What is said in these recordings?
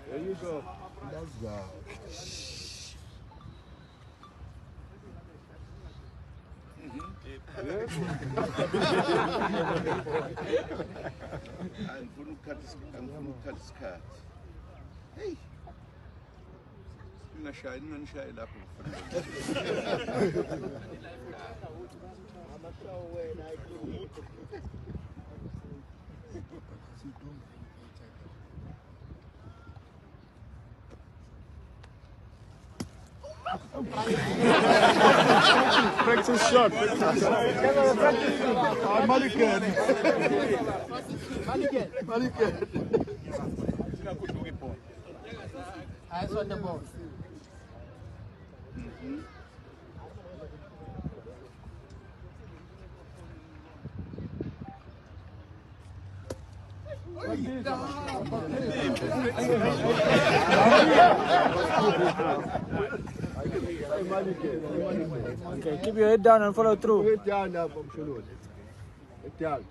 There you go. Let's go. I'm going to cut his cat. Hey. I'm going to shine up. Practice shot. Malikan. Eyes on the ball. Okay, keep your head down and follow through. Head down now, Head down.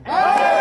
Hey!